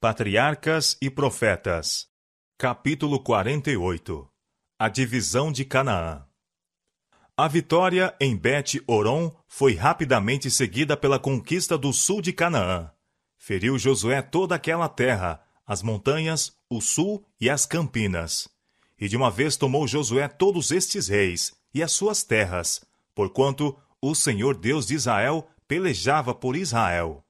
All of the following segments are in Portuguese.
Patriarcas e Profetas. Capítulo 48. A divisão de Canaã. A vitória em Bet-Horon foi rapidamente seguida pela conquista do sul de Canaã. Feriu Josué toda aquela terra, as montanhas, o sul e as campinas. E de uma vez tomou Josué todos estes reis e as suas terras, porquanto o Senhor Deus de Israel pelejava por Israel.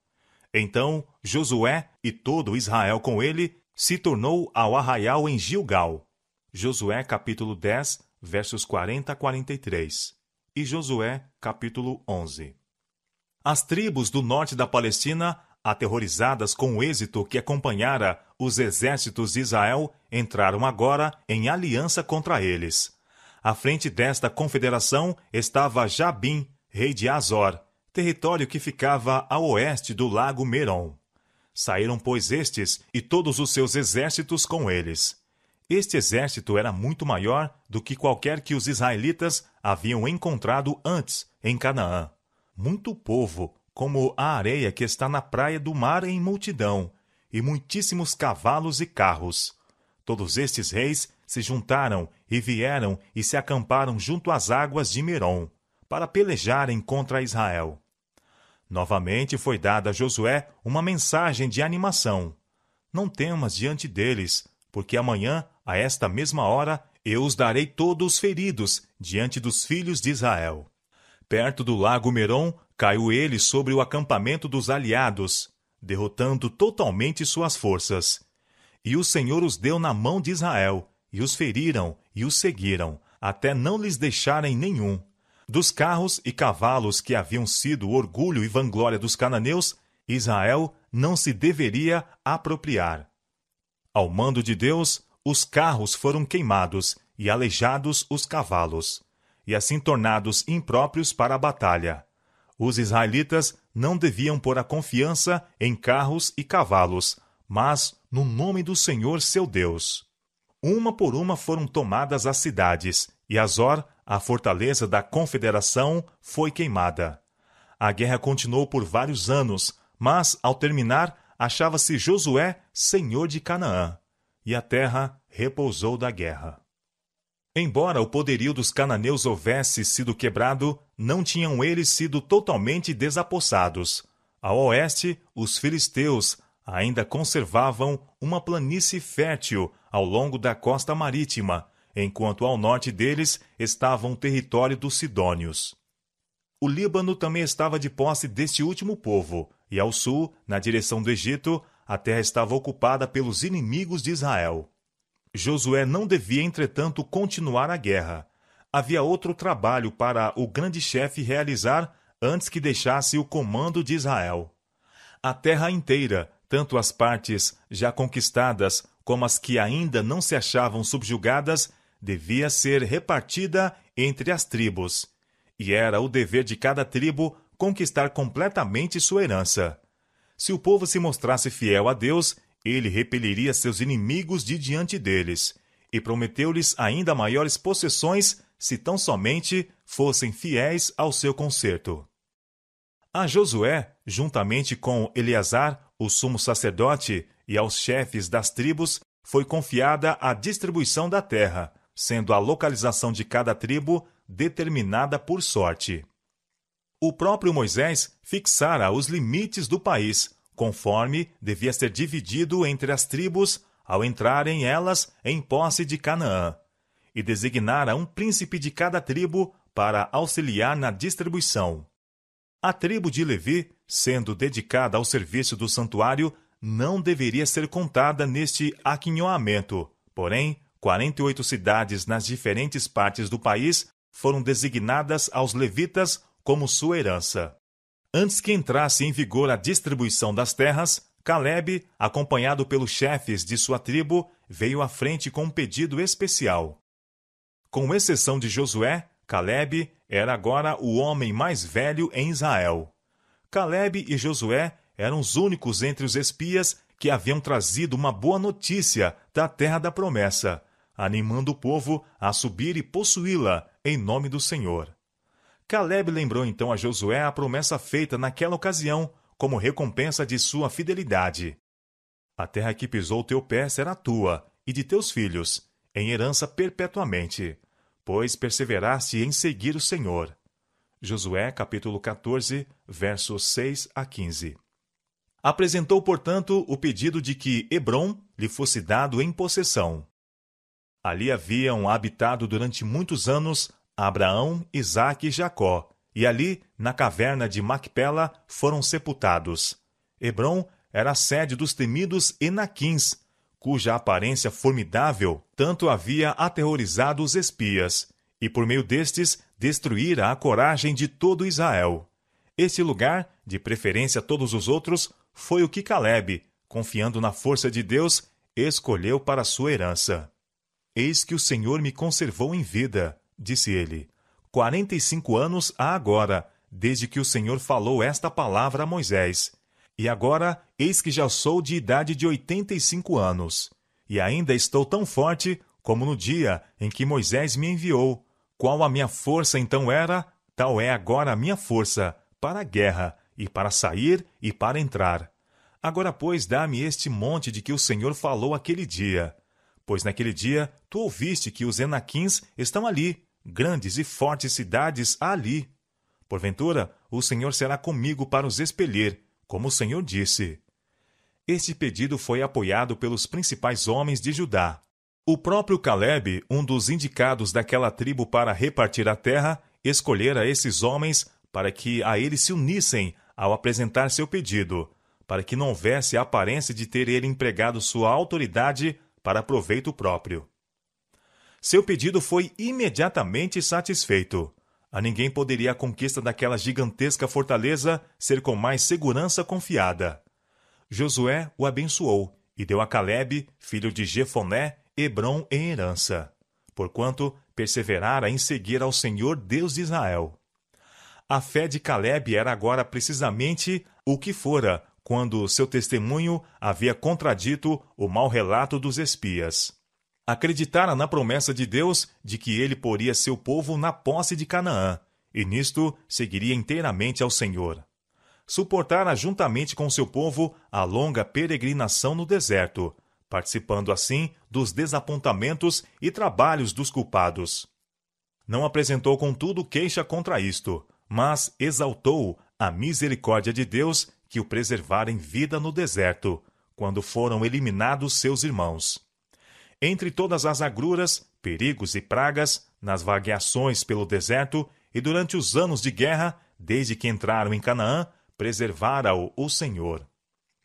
Então Josué e todo Israel com ele se tornou ao arraial em Gilgal. Josué capítulo 10, versos 40 a 43. E Josué capítulo 11. As tribos do norte da Palestina, aterrorizadas com o êxito que acompanhara os exércitos de Israel, entraram agora em aliança contra eles. À frente desta confederação estava Jabim, rei de Azor, território que ficava a oeste do lago Merom. Saíram, pois, estes e todos os seus exércitos com eles. Este exército era muito maior do que qualquer que os israelitas haviam encontrado antes em Canaã. Muito povo, como a areia que está na praia do mar em multidão, e muitíssimos cavalos e carros. Todos estes reis se juntaram e vieram e se acamparam junto às águas de Merom, para pelejarem contra Israel. Novamente foi dada a Josué uma mensagem de animação. Não temas diante deles, porque amanhã, a esta mesma hora, eu os darei todos feridos diante dos filhos de Israel. Perto do lago Merom, caiu ele sobre o acampamento dos aliados, derrotando totalmente suas forças. E o Senhor os deu na mão de Israel, e os feriram e os seguiram, até não lhes deixarem nenhum. Dos carros e cavalos que haviam sido o orgulho e vanglória dos cananeus, Israel não se deveria apropriar. Ao mando de Deus, os carros foram queimados e aleijados os cavalos, e assim tornados impróprios para a batalha. Os israelitas não deviam pôr a confiança em carros e cavalos, mas no nome do Senhor seu Deus. Uma por uma foram tomadas as cidades, e Azor, a fortaleza da confederação, foi queimada. A guerra continuou por vários anos, mas, ao terminar, achava-se Josué senhor de Canaã, e a terra repousou da guerra. Embora o poderio dos cananeus houvesse sido quebrado, não tinham eles sido totalmente desapossados. Ao oeste, os filisteus ainda conservavam uma planície fértil ao longo da costa marítima, enquanto ao norte deles estava um território dos sidônios. O Líbano também estava de posse deste último povo, e ao sul, na direção do Egito, a terra estava ocupada pelos inimigos de Israel. Josué não devia, entretanto, continuar a guerra. Havia outro trabalho para o grande chefe realizar antes que deixasse o comando de Israel. A terra inteira, tanto as partes já conquistadas como as que ainda não se achavam subjugadas, devia ser repartida entre as tribos, e era o dever de cada tribo conquistar completamente sua herança. Se o povo se mostrasse fiel a Deus, ele repeliria seus inimigos de diante deles, e prometeu-lhes ainda maiores possessões se tão somente fossem fiéis ao seu concerto. A Josué, juntamente com Eleazar, o sumo sacerdote, e aos chefes das tribos, foi confiada a distribuição da terra, sendo a localização de cada tribo determinada por sorte. O próprio Moisés fixara os limites do país, conforme devia ser dividido entre as tribos ao entrarem elas em posse de Canaã, e designara um príncipe de cada tribo para auxiliar na distribuição. A tribo de Levi, sendo dedicada ao serviço do santuário, não deveria ser contada neste aquinhoamento, porém, 48 cidades nas diferentes partes do país foram designadas aos levitas como sua herança. Antes que entrasse em vigor a distribuição das terras, Calebe, acompanhado pelos chefes de sua tribo, veio à frente com um pedido especial. Com exceção de Josué, Calebe era agora o homem mais velho em Israel. Calebe e Josué eram os únicos entre os espias que haviam trazido uma boa notícia da terra da promessa, animando o povo a subir e possuí-la em nome do Senhor. Calebe lembrou então a Josué a promessa feita naquela ocasião, como recompensa de sua fidelidade. A terra que pisou teu pé será tua, e de teus filhos, em herança perpetuamente, pois perseveraste em seguir o Senhor. Josué, capítulo 14, versos 6 a 15. Apresentou, portanto, o pedido de que Hebrom lhe fosse dado em possessão. Ali haviam habitado durante muitos anos Abraão, Isaque e Jacó, e ali, na caverna de Macpela, foram sepultados. Hebrom era a sede dos temidos Enaquins, cuja aparência formidável tanto havia aterrorizado os espias, e por meio destes destruíra a coragem de todo Israel. Este lugar, de preferência a todos os outros, foi o que Caleb, confiando na força de Deus, escolheu para sua herança. Eis que o Senhor me conservou em vida, disse ele, 45 anos há agora, desde que o Senhor falou esta palavra a Moisés. E agora, eis que já sou de idade de 85 anos, e ainda estou tão forte como no dia em que Moisés me enviou. Qual a minha força então era, tal é agora a minha força, para a guerra, e para sair e para entrar. Agora, pois, dá-me este monte de que o Senhor falou aquele dia. Pois naquele dia tu ouviste que os Enaquins estão ali, grandes e fortes cidades há ali. Porventura, o Senhor será comigo para os expelir, como o Senhor disse. Este pedido foi apoiado pelos principais homens de Judá. O próprio Caleb, um dos indicados daquela tribo para repartir a terra, escolhera esses homens para que a ele se unissem ao apresentar seu pedido, para que não houvesse a aparência de ter ele empregado sua autoridade para proveito próprio. Seu pedido foi imediatamente satisfeito. A ninguém poderia a conquista daquela gigantesca fortaleza ser com mais segurança confiada. Josué o abençoou e deu a Caleb, filho de Jefoné, Hebrom em herança, porquanto perseverara em seguir ao Senhor Deus de Israel. A fé de Caleb era agora precisamente o que fora quando seu testemunho havia contradito o mau relato dos espias. Acreditara na promessa de Deus de que ele poria seu povo na posse de Canaã, e nisto seguiria inteiramente ao Senhor. Suportara juntamente com seu povo a longa peregrinação no deserto, participando assim dos desapontamentos e trabalhos dos culpados. Não apresentou, contudo, queixa contra isto, mas exaltou a misericórdia de Deus que o preservara em vida no deserto, quando foram eliminados seus irmãos. Entre todas as agruras, perigos e pragas, nas vagueações pelo deserto e durante os anos de guerra, desde que entraram em Canaã, preservara-o o Senhor.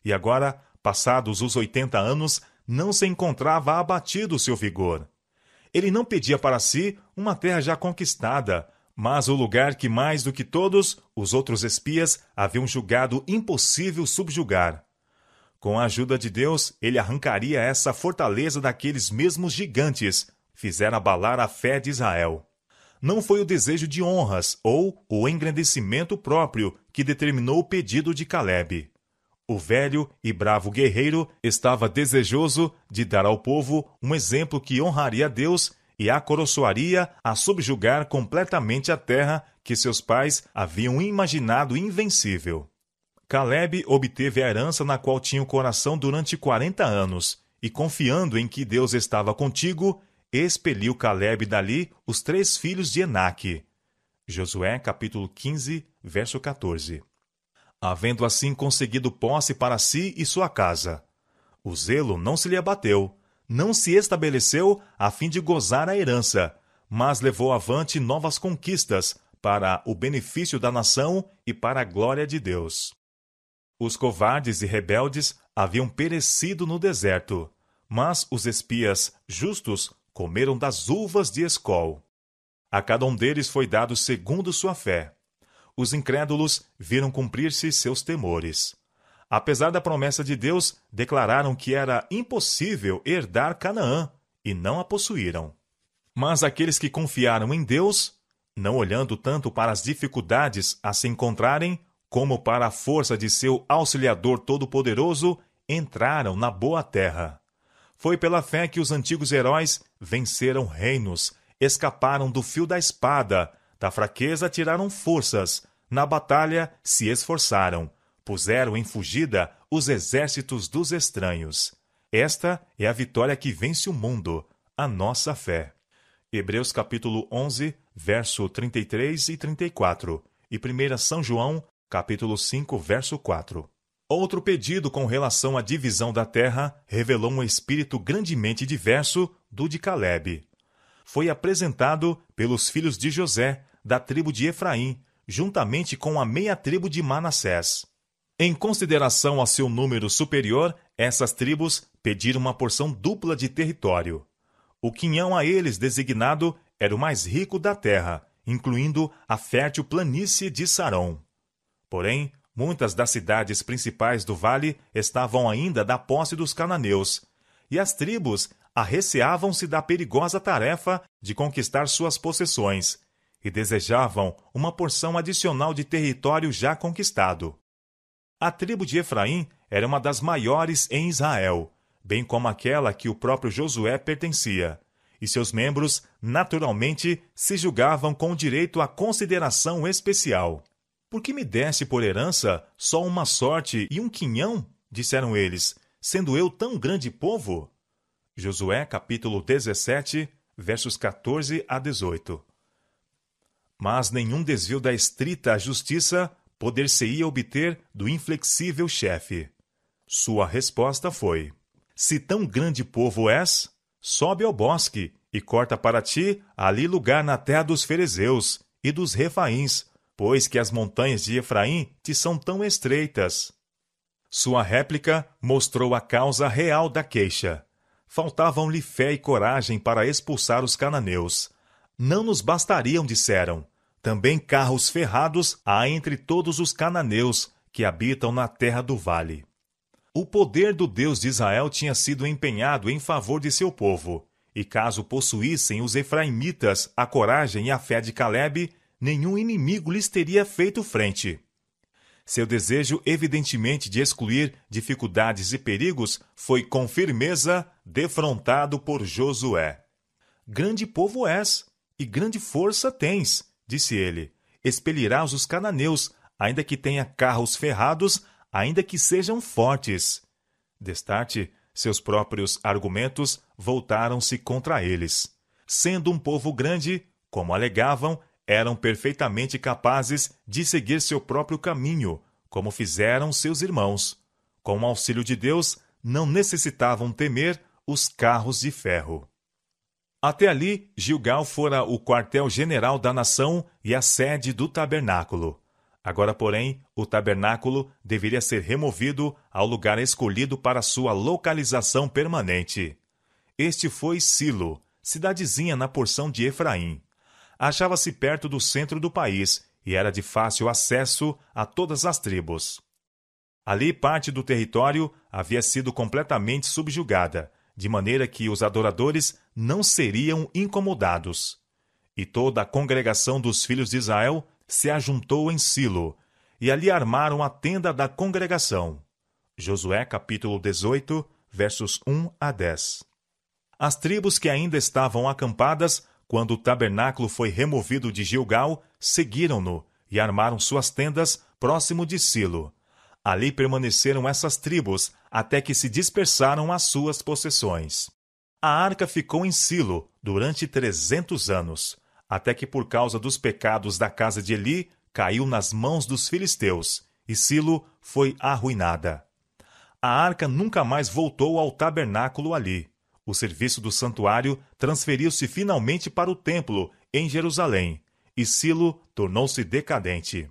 E agora, passados os 80 anos, não se encontrava abatido o seu vigor. Ele não pedia para si uma terra já conquistada, mas o lugar que mais do que todos os outros espias haviam julgado impossível subjugar. Com a ajuda de Deus, ele arrancaria essa fortaleza daqueles mesmos gigantes, fizera abalar a fé de Israel. Não foi o desejo de honras ou o engrandecimento próprio que determinou o pedido de Caleb. O velho e bravo guerreiro estava desejoso de dar ao povo um exemplo que honraria a Deus e acoroçoaria a subjugar completamente a terra que seus pais haviam imaginado invencível. Caleb obteve a herança na qual tinha o coração durante 40 anos, e confiando em que Deus estava contigo, expeliu Caleb dali os 3 filhos de Enaque. Josué, capítulo 15, verso 14. Havendo assim conseguido posse para si e sua casa. O zelo não se lhe abateu, não se estabeleceu a fim de gozar a herança, mas levou avante novas conquistas para o benefício da nação e para a glória de Deus. Os covardes e rebeldes haviam perecido no deserto, mas os espias justos comeram das uvas de Escol. A cada um deles foi dado segundo sua fé. Os incrédulos viram cumprir-se seus temores. Apesar da promessa de Deus, declararam que era impossível herdar Canaã, e não a possuíram. Mas aqueles que confiaram em Deus, não olhando tanto para as dificuldades a se encontrarem, como para a força de seu auxiliador todo-poderoso, entraram na boa terra. Foi pela fé que os antigos heróis venceram reinos, escaparam do fio da espada, da fraqueza tiraram forças, na batalha se esforçaram, puseram em fugida os exércitos dos estranhos. Esta é a vitória que vence o mundo, a nossa fé. Hebreus capítulo 11, verso 33 e 34, e 1 São João, capítulo 5, verso 4. Outro pedido com relação à divisão da terra revelou um espírito grandemente diverso do de Calebe. Foi apresentado pelos filhos de José, da tribo de Efraim, juntamente com a meia tribo de Manassés. Em consideração ao seu número superior, essas tribos pediram uma porção dupla de território. O quinhão a eles designado era o mais rico da terra, incluindo a fértil planície de Sarón. Porém, muitas das cidades principais do vale estavam ainda da posse dos cananeus, e as tribos arreceavam-se da perigosa tarefa de conquistar suas possessões, e desejavam uma porção adicional de território já conquistado. A tribo de Efraim era uma das maiores em Israel, bem como aquela que o próprio Josué pertencia, e seus membros, naturalmente, se julgavam com direito à consideração especial. Por que me deste por herança só uma sorte e um quinhão? Disseram eles, sendo eu tão grande povo? Josué, capítulo 17, versos 14 a 18. Mas nenhum desvio da estrita justiça poder-se-ia obter do inflexível chefe. Sua resposta foi: se tão grande povo és, sobe ao bosque e corta para ti ali lugar na terra dos ferezeus e dos refaíns, pois que as montanhas de Efraim te são tão estreitas. Sua réplica mostrou a causa real da queixa. Faltavam-lhe fé e coragem para expulsar os cananeus. Não nos bastariam, disseram, também carros ferrados há entre todos os cananeus que habitam na terra do vale. O poder do Deus de Israel tinha sido empenhado em favor de seu povo, e caso possuíssem os efraimitas a coragem e a fé de Calebe, nenhum inimigo lhes teria feito frente. Seu desejo, evidentemente, de excluir dificuldades e perigos foi com firmeza defrontado por Josué. Grande povo és, e grande força tens, disse ele. Expelirás os cananeus, ainda que tenha carros ferrados, ainda que sejam fortes. Destarte, seus próprios argumentos voltaram-se contra eles. Sendo um povo grande, como alegavam, eram perfeitamente capazes de seguir seu próprio caminho, como fizeram seus irmãos. Com o auxílio de Deus, não necessitavam temer os carros de ferro. Até ali, Gilgal fora o quartel-general da nação e a sede do tabernáculo. Agora, porém, o tabernáculo deveria ser removido ao lugar escolhido para sua localização permanente. Este foi Silo, cidadezinha na porção de Efraim. Achava-se perto do centro do país e era de fácil acesso a todas as tribos. Ali, parte do território havia sido completamente subjugada, de maneira que os adoradores não seriam incomodados. E toda a congregação dos filhos de Israel se ajuntou em Silo, e ali armaram a tenda da congregação. Josué capítulo 18, versos 1 a 10. As tribos que ainda estavam acampadas, quando o tabernáculo foi removido de Gilgal, seguiram-no e armaram suas tendas próximo de Silo. Ali permaneceram essas tribos até que se dispersaram as suas possessões. A arca ficou em Silo durante 300 anos, até que por causa dos pecados da casa de Eli, caiu nas mãos dos filisteus, e Silo foi arruinada. A arca nunca mais voltou ao tabernáculo ali. O serviço do santuário transferiu-se finalmente para o templo, em Jerusalém, e Silo tornou-se decadente.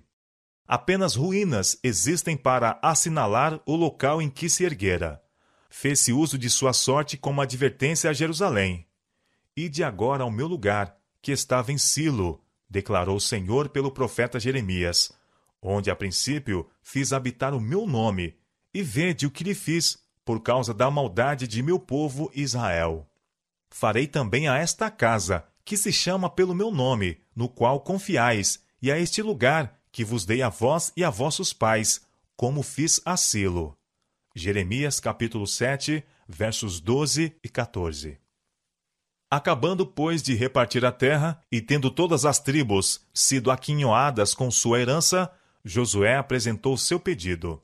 Apenas ruínas existem para assinalar o local em que se erguera. Fez-se uso de sua sorte como advertência a Jerusalém. Ide agora ao meu lugar, que estava em Silo, declarou o Senhor pelo profeta Jeremias, onde a princípio fiz habitar o meu nome, e vede o que lhe fiz, por causa da maldade de meu povo Israel. Farei também a esta casa, que se chama pelo meu nome, no qual confiais, e a este lugar, que vos dei a vós e a vossos pais, como fiz a Silo. Jeremias capítulo 7, versos 12 e 14. Acabando, pois, de repartir a terra, e tendo todas as tribos sido aquinhoadas com sua herança, Josué apresentou seu pedido.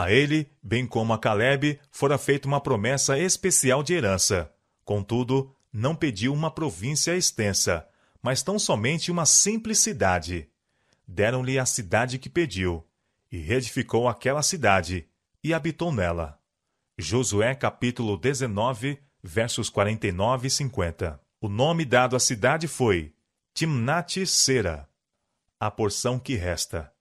A ele, bem como a Calebe, fora feita uma promessa especial de herança. Contudo, não pediu uma província extensa, mas tão somente uma simples cidade. Deram-lhe a cidade que pediu, e reedificou aquela cidade, e habitou nela. Josué capítulo 19, versos 49 e 50. O nome dado à cidade foi Timnat-Sera, a porção que resta.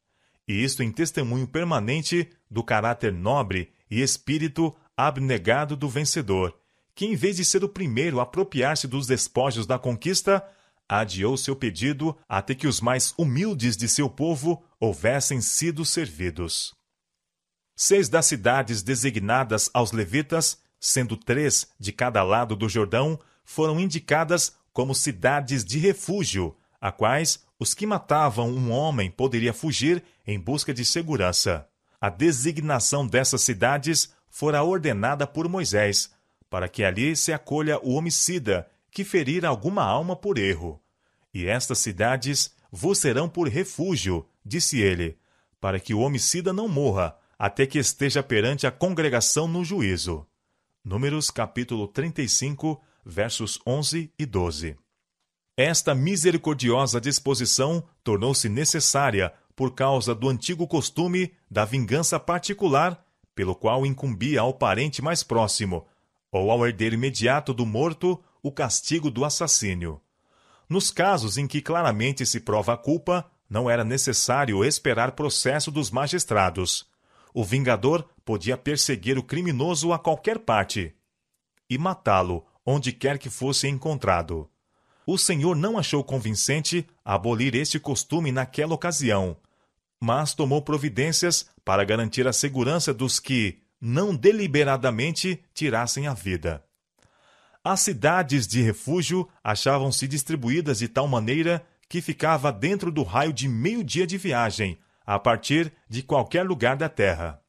E isto em testemunho permanente do caráter nobre e espírito abnegado do vencedor, que em vez de ser o primeiro a apropriar-se dos despojos da conquista, adiou seu pedido até que os mais humildes de seu povo houvessem sido servidos. 6 das cidades designadas aos levitas, sendo 3 de cada lado do Jordão, foram indicadas como cidades de refúgio, a quais os que matavam um homem poderiam fugir em busca de segurança. A designação dessas cidades fora ordenada por Moisés, para que ali se acolha o homicida que ferir alguma alma por erro. E estas cidades vos serão por refúgio, disse ele, para que o homicida não morra, até que esteja perante a congregação no juízo. Números capítulo 35, versos 11 e 12. Esta misericordiosa disposição tornou-se necessária por causa do antigo costume da vingança particular, pelo qual incumbia ao parente mais próximo, ou ao herdeiro imediato do morto, o castigo do assassínio. Nos casos em que claramente se prova a culpa, não era necessário esperar processo dos magistrados. O vingador podia perseguir o criminoso a qualquer parte e matá-lo onde quer que fosse encontrado. O Senhor não achou convincente abolir este costume naquela ocasião, mas tomou providências para garantir a segurança dos que, não deliberadamente, tirassem a vida. As cidades de refúgio achavam-se distribuídas de tal maneira que ficava dentro do raio de meio-dia de viagem, a partir de qualquer lugar da terra.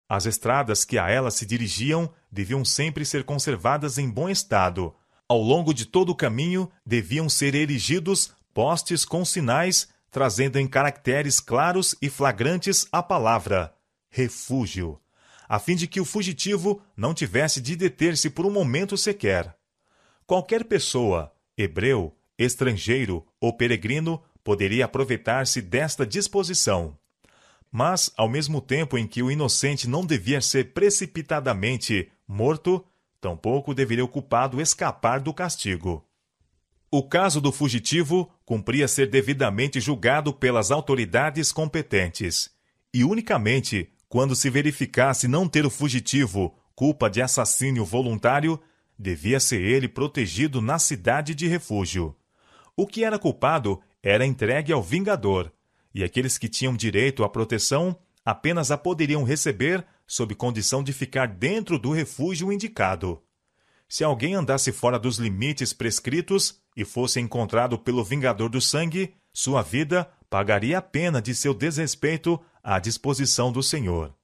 As estradas que a elas se dirigiam deviam sempre ser conservadas em bom estado. Ao longo de todo o caminho deviam ser erigidos postes com sinais, trazendo em caracteres claros e flagrantes a palavra refúgio, a fim de que o fugitivo não tivesse de deter-se por um momento sequer. Qualquer pessoa, hebreu, estrangeiro ou peregrino, poderia aproveitar-se desta disposição. Mas, ao mesmo tempo em que o inocente não devia ser precipitadamente morto, tampouco deveria o culpado escapar do castigo. O caso do fugitivo cumpria ser devidamente julgado pelas autoridades competentes, e unicamente quando se verificasse não ter o fugitivo culpa de assassínio voluntário, devia ser ele protegido na cidade de refúgio. O que era culpado era entregue ao vingador, e aqueles que tinham direito à proteção apenas a poderiam receber sob condição de ficar dentro do refúgio indicado. Se alguém andasse fora dos limites prescritos e fosse encontrado pelo vingador do sangue, sua vida pagaria a pena de seu desrespeito à disposição do Senhor.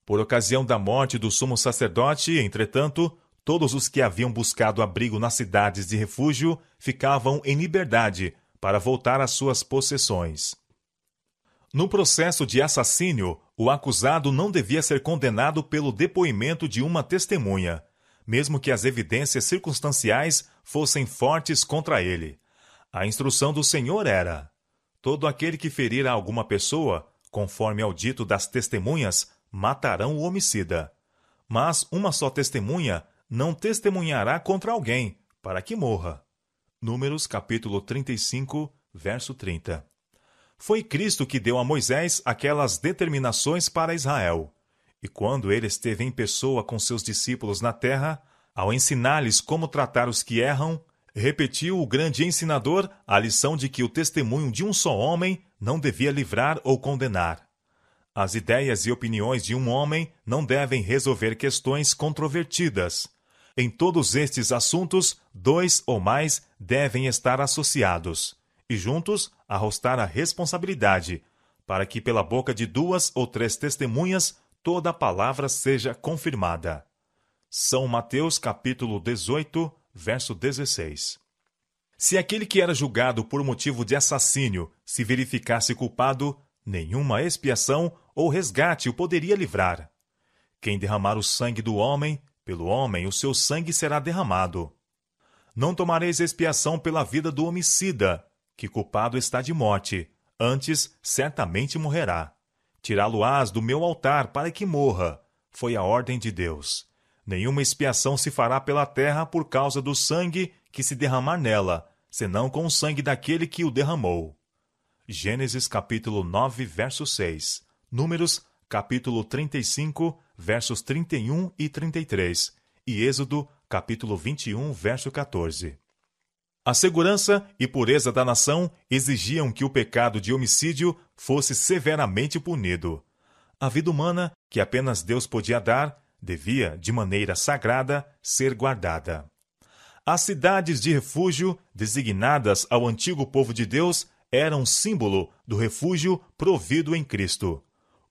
Por ocasião da morte do sumo sacerdote, entretanto, todos os que haviam buscado abrigo nas cidades de refúgio ficavam em liberdade para voltar às suas possessões. No processo de assassínio, o acusado não devia ser condenado pelo depoimento de uma testemunha, mesmo que as evidências circunstanciais fossem fortes contra ele. A instrução do Senhor era: todo aquele que ferir a alguma pessoa, conforme ao dito das testemunhas, matarão o homicida. Mas uma só testemunha não testemunhará contra alguém, para que morra. Números capítulo 35, verso 30. Foi Cristo que deu a Moisés aquelas determinações para Israel. E quando ele esteve em pessoa com seus discípulos na terra, ao ensinar-lhes como tratar os que erram, repetiu o grande ensinador a lição de que o testemunho de um só homem não devia livrar ou condenar. As ideias e opiniões de um homem não devem resolver questões controvertidas. Em todos estes assuntos, 2 ou mais devem estar associados, e juntos arrostar a responsabilidade, para que pela boca de 2 ou 3 testemunhas toda a palavra seja confirmada. São Mateus capítulo 18, verso 16. Se aquele que era julgado por motivo de assassínio se verificasse culpado, nenhuma expiação ou resgate o poderia livrar. Quem derramar o sangue do homem, pelo homem o seu sangue será derramado. Não tomareis expiação pela vida do homicida, que culpado está de morte, antes certamente morrerá. Tirá-lo-ás do meu altar para que morra, foi a ordem de Deus. Nenhuma expiação se fará pela terra por causa do sangue que se derramar nela, senão com o sangue daquele que o derramou. Gênesis capítulo 9, verso 6. Números capítulo 35, versos 31 e 33. E Êxodo capítulo 21, verso 14. A segurança e pureza da nação exigiam que o pecado de homicídio fosse severamente punido. A vida humana, que apenas Deus podia dar, devia, de maneira sagrada, ser guardada. As cidades de refúgio, designadas ao antigo povo de Deus, eram símbolo do refúgio provido em Cristo.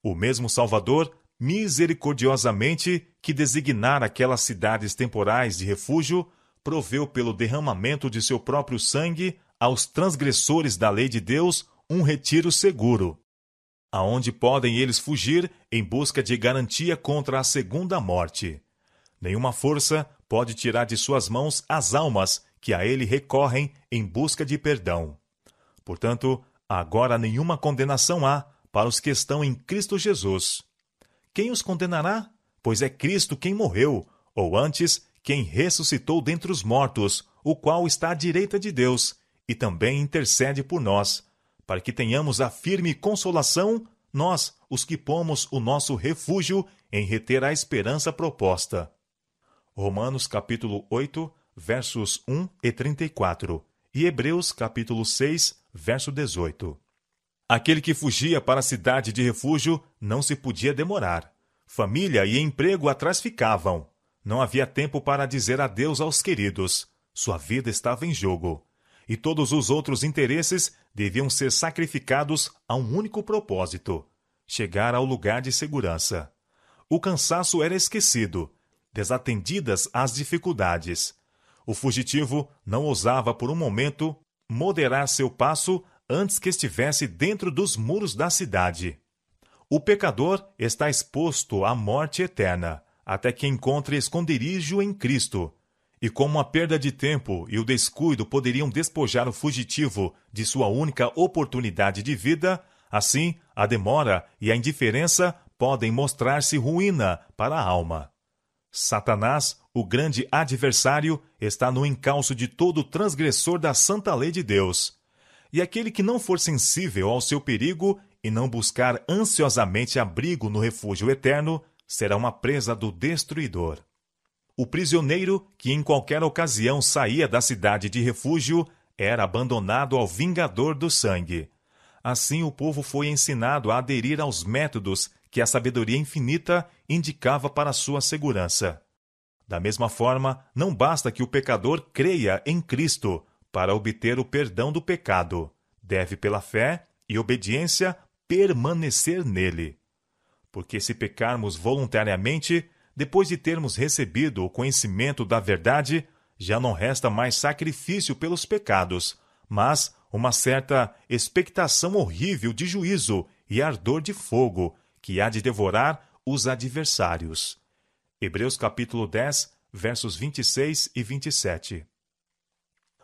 O mesmo Salvador, misericordiosamente, que designara aquelas cidades temporais de refúgio, proveu pelo derramamento de seu próprio sangue aos transgressores da lei de Deus um retiro seguro, aonde podem eles fugir em busca de garantia contra a segunda morte. Nenhuma força pode tirar de suas mãos as almas que a ele recorrem em busca de perdão. Portanto, agora nenhuma condenação há para os que estão em Cristo Jesus. Quem os condenará? Pois é Cristo quem morreu, ou antes, quem ressuscitou dentre os mortos, o qual está à direita de Deus, e também intercede por nós, para que tenhamos a firme consolação, nós, os que pomos o nosso refúgio em reter a esperança proposta. Romanos capítulo 8, versos 1 e 34, e Hebreus capítulo 6, verso 18. Aquele que fugia para a cidade de refúgio não se podia demorar. Família e emprego atrás ficavam. Não havia tempo para dizer adeus aos queridos. Sua vida estava em jogo. E todos os outros interesses deviam ser sacrificados a um único propósito: chegar ao lugar de segurança. O cansaço era esquecido, desatendidas as dificuldades. O fugitivo não ousava por um momento moderar seu passo antes que estivesse dentro dos muros da cidade. O pecador está exposto à morte eterna, até que encontre esconderijo em Cristo. E como a perda de tempo e o descuido poderiam despojar o fugitivo de sua única oportunidade de vida, assim a demora e a indiferença podem mostrar-se ruína para a alma. Satanás, o grande adversário, está no encalço de todo transgressor da santa lei de Deus. E aquele que não for sensível ao seu perigo e não buscar ansiosamente abrigo no refúgio eterno, será uma presa do destruidor. O prisioneiro que em qualquer ocasião saía da cidade de refúgio era abandonado ao vingador do sangue. Assim o povo foi ensinado a aderir aos métodos que a sabedoria infinita indicava para sua segurança. Da mesma forma, não basta que o pecador creia em Cristo para obter o perdão do pecado. Deve, pela fé e obediência, permanecer nele. Porque se pecarmos voluntariamente, depois de termos recebido o conhecimento da verdade, já não resta mais sacrifício pelos pecados, mas uma certa expectação horrível de juízo e ardor de fogo, que há de devorar os adversários. Hebreus capítulo 10, versos 26 e 27.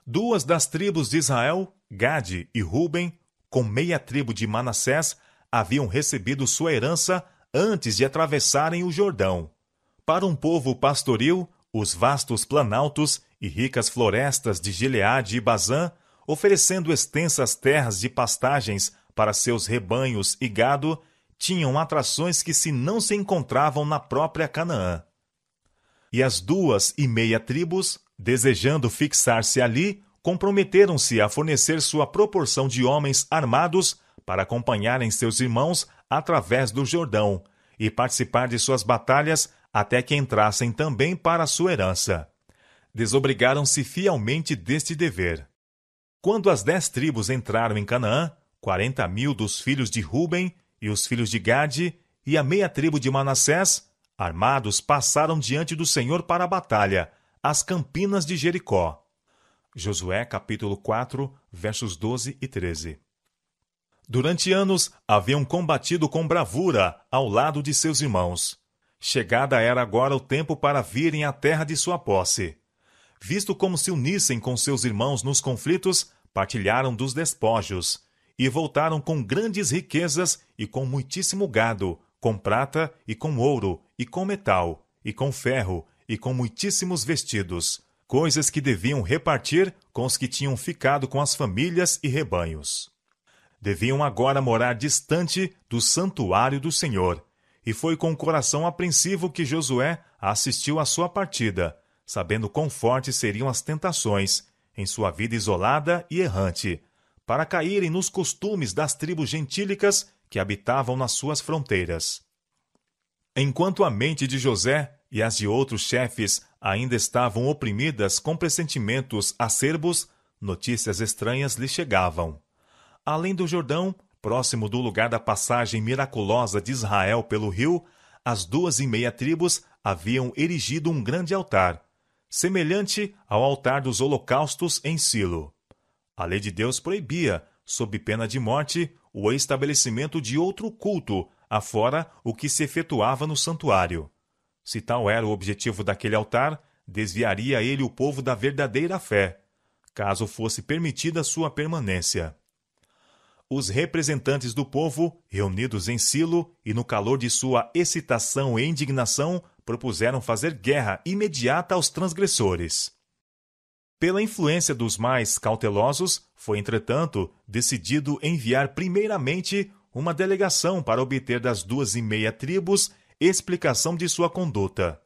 Duas das tribos de Israel, Gade e Ruben, com meia tribo de Manassés, haviam recebido sua herança antes de atravessarem o Jordão. Para um povo pastoril, os vastos planaltos e ricas florestas de Gileade e Bazã, oferecendo extensas terras de pastagens para seus rebanhos e gado, tinham atrações que não se encontravam na própria Canaã. E as 2,5 tribos, desejando fixar-se ali, comprometeram-se a fornecer sua proporção de homens armados para acompanharem seus irmãos através do Jordão e participar de suas batalhas até que entrassem também para a sua herança. Desobrigaram-se fielmente deste dever. Quando as 10 tribos entraram em Canaã, 40.000 dos filhos de Ruben e os filhos de Gade e a meia tribo de Manassés, armados, passaram diante do Senhor para a batalha, às campinas de Jericó. Josué capítulo 4, versos 12 e 13. Durante anos, haviam combatido com bravura ao lado de seus irmãos. Chegada era agora o tempo para virem à terra de sua posse. Visto como se unissem com seus irmãos nos conflitos, partilharam dos despojos, e voltaram com grandes riquezas e com muitíssimo gado, com prata e com ouro, e com metal, e com ferro, e com muitíssimos vestidos, coisas que deviam repartir com os que tinham ficado com as famílias e rebanhos. Deviam agora morar distante do santuário do Senhor, e foi com o coração apreensivo que Josué assistiu à sua partida, sabendo quão fortes seriam as tentações, em sua vida isolada e errante, para caírem nos costumes das tribos gentílicas que habitavam nas suas fronteiras. Enquanto a mente de José e as de outros chefes ainda estavam oprimidas com pressentimentos acerbos, notícias estranhas lhe chegavam. Além do Jordão, próximo do lugar da passagem miraculosa de Israel pelo rio, as 2,5 tribos haviam erigido um grande altar, semelhante ao altar dos holocaustos em Silo. A lei de Deus proibia, sob pena de morte, o estabelecimento de outro culto, afora o que se efetuava no santuário. Se tal era o objetivo daquele altar, desviaria ele o povo da verdadeira fé, caso fosse permitida sua permanência. Os representantes do povo, reunidos em Silo e no calor de sua excitação e indignação, propuseram fazer guerra imediata aos transgressores. Pela influência dos mais cautelosos, foi, entretanto, decidido enviar primeiramente uma delegação para obter das 2,5 tribos explicação de sua conduta.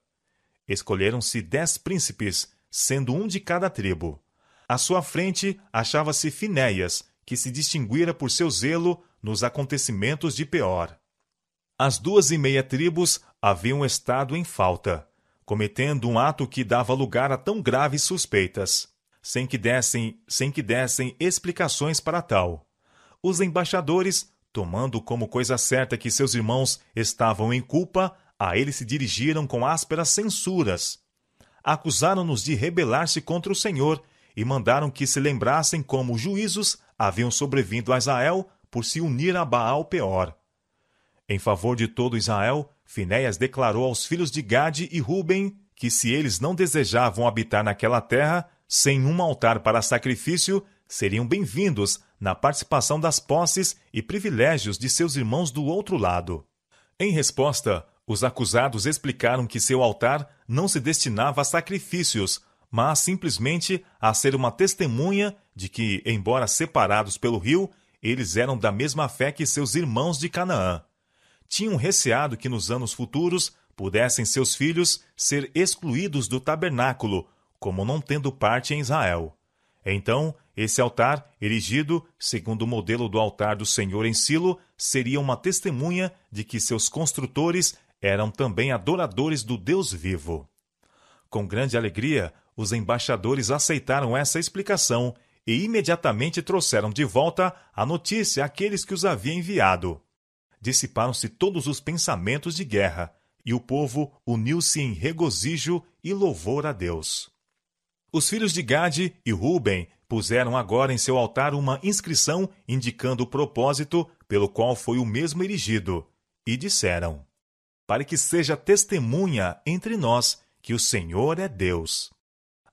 Escolheram-se 10 príncipes, sendo um de cada tribo. À sua frente achava-se Finéias, que se distinguira por seu zelo nos acontecimentos de Peor. As 2,5 tribos haviam estado em falta, cometendo um ato que dava lugar a tão graves suspeitas, sem que dessem explicações para tal. Os embaixadores, tomando como coisa certa que seus irmãos estavam em culpa, a eles se dirigiram com ásperas censuras. Acusaram-nos de rebelar-se contra o Senhor e mandaram que se lembrassem como juízos haviam sobrevindo a Israel por se unir a Baal Peor. Em favor de todo Israel, Finéias declarou aos filhos de Gade e Ruben que se eles não desejavam habitar naquela terra, sem um altar para sacrifício, seriam bem-vindos na participação das posses e privilégios de seus irmãos do outro lado. Em resposta, os acusados explicaram que seu altar não se destinava a sacrifícios, mas simplesmente a ser uma testemunha de que, embora separados pelo rio, eles eram da mesma fé que seus irmãos de Canaã. Tinham receado que nos anos futuros pudessem seus filhos ser excluídos do tabernáculo, como não tendo parte em Israel. Então, esse altar, erigido segundo o modelo do altar do Senhor em Silo, seria uma testemunha de que seus construtores eram também adoradores do Deus vivo. Com grande alegria, os embaixadores aceitaram essa explicação e imediatamente trouxeram de volta a notícia àqueles que os haviam enviado. Dissiparam-se todos os pensamentos de guerra, e o povo uniu-se em regozijo e louvor a Deus. Os filhos de Gade e Ruben puseram agora em seu altar uma inscrição indicando o propósito pelo qual foi o mesmo erigido, e disseram: para que seja testemunha entre nós que o Senhor é Deus.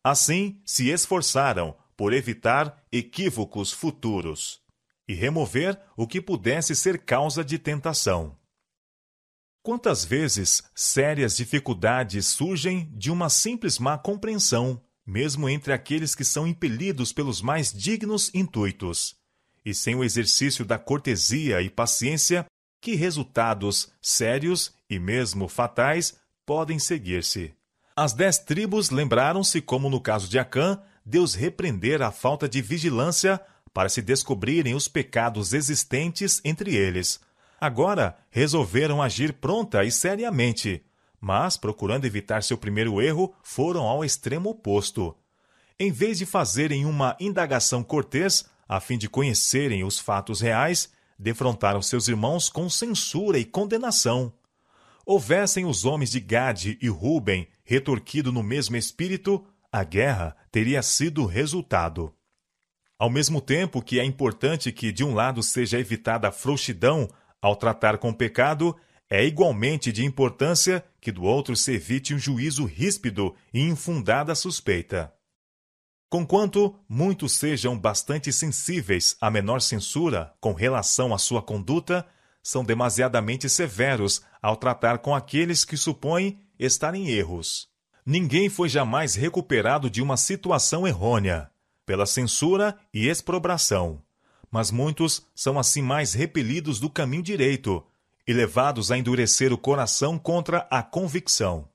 Assim se esforçaram por evitar equívocos futuros e remover o que pudesse ser causa de tentação. Quantas vezes sérias dificuldades surgem de uma simples má compreensão, mesmo entre aqueles que são impelidos pelos mais dignos intuitos, e sem o exercício da cortesia e paciência, que resultados sérios e mesmo fatais podem seguir-se. As 10 tribos lembraram-se como, no caso de Acã, Deus repreendera a falta de vigilância para se descobrirem os pecados existentes entre eles. Agora resolveram agir pronta e seriamente, mas, procurando evitar seu primeiro erro, foram ao extremo oposto. Em vez de fazerem uma indagação cortês, a fim de conhecerem os fatos reais, defrontaram seus irmãos com censura e condenação. Houvessem os homens de Gade e Ruben retorquido no mesmo espírito, a guerra teria sido o resultado. Ao mesmo tempo que é importante que de um lado seja evitada a frouxidão ao tratar com o pecado, é igualmente de importância que do outro se evite um juízo ríspido e infundada suspeita. Conquanto muitos sejam bastante sensíveis à menor censura com relação à sua conduta, são demasiadamente severos ao tratar com aqueles que supõem estar em erros. Ninguém foi jamais recuperado de uma situação errônea, pela censura e exprobração, mas muitos são assim mais repelidos do caminho direito e levados a endurecer o coração contra a convicção.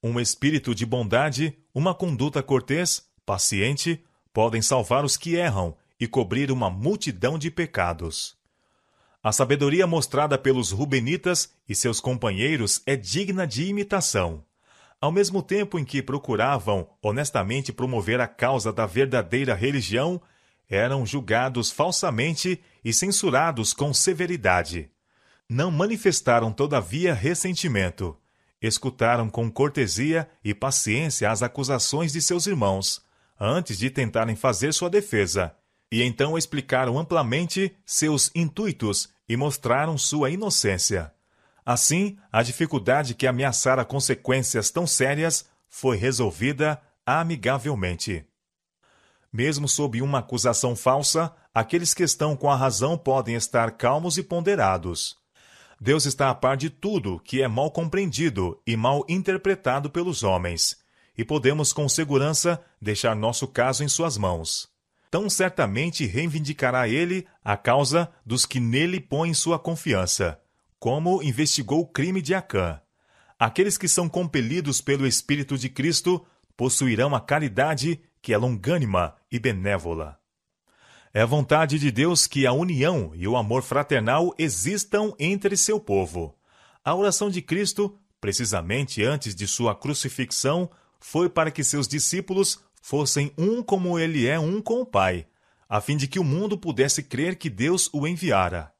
Um espírito de bondade, uma conduta cortês, paciente, podem salvar os que erram e cobrir uma multidão de pecados. A sabedoria mostrada pelos Rubenitas e seus companheiros é digna de imitação. Ao mesmo tempo em que procuravam honestamente promover a causa da verdadeira religião, eram julgados falsamente e censurados com severidade. Não manifestaram, todavia, ressentimento. Escutaram com cortesia e paciência as acusações de seus irmãos, antes de tentarem fazer sua defesa, e então explicaram amplamente seus intuitos e mostraram sua inocência. Assim, a dificuldade que ameaçara consequências tão sérias foi resolvida amigavelmente. Mesmo sob uma acusação falsa, aqueles que estão com a razão podem estar calmos e ponderados. Deus está a par de tudo que é mal compreendido e mal interpretado pelos homens, e podemos com segurança deixar nosso caso em suas mãos. Tão certamente reivindicará ele a causa dos que nele põem sua confiança, como investigou o crime de Acã. Aqueles que são compelidos pelo Espírito de Cristo possuirão a caridade que é longânima e benévola. É a vontade de Deus que a união e o amor fraternal existam entre seu povo. A oração de Cristo, precisamente antes de sua crucifixão, foi para que seus discípulos fossem um como ele é um com o Pai, a fim de que o mundo pudesse crer que Deus o enviara.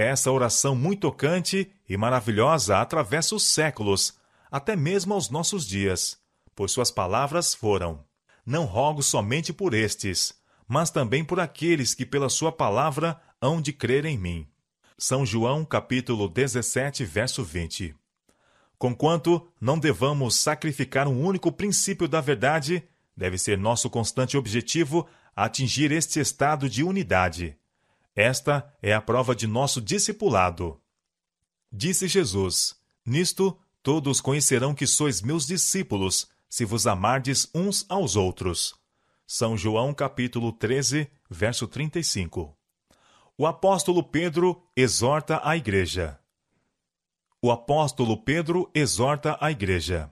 Essa oração muito tocante e maravilhosa atravessa os séculos, até mesmo aos nossos dias, pois suas palavras foram: não rogo somente por estes, mas também por aqueles que pela sua palavra hão de crer em mim. São João, capítulo 17, verso 20. Conquanto não devamos sacrificar um único princípio da verdade, deve ser nosso constante objetivo atingir este estado de unidade. Esta é a prova de nosso discipulado. Disse Jesus: nisto todos conhecerão que sois meus discípulos, se vos amardes uns aos outros. São João capítulo 13, verso 35. O apóstolo Pedro exorta a igreja. O apóstolo Pedro exorta a igreja: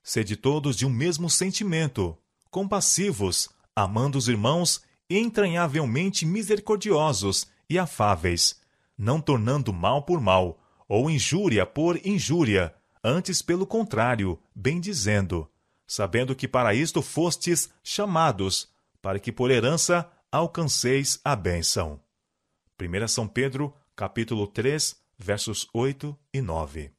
sede todos de um mesmo sentimento, compassivos, amando os irmãos, entranhavelmente misericordiosos e afáveis, não tornando mal por mal, ou injúria por injúria, antes pelo contrário, bendizendo, sabendo que para isto fostes chamados, para que por herança alcanceis a bênção. 1 São Pedro, capítulo 3, versos 8 e 9.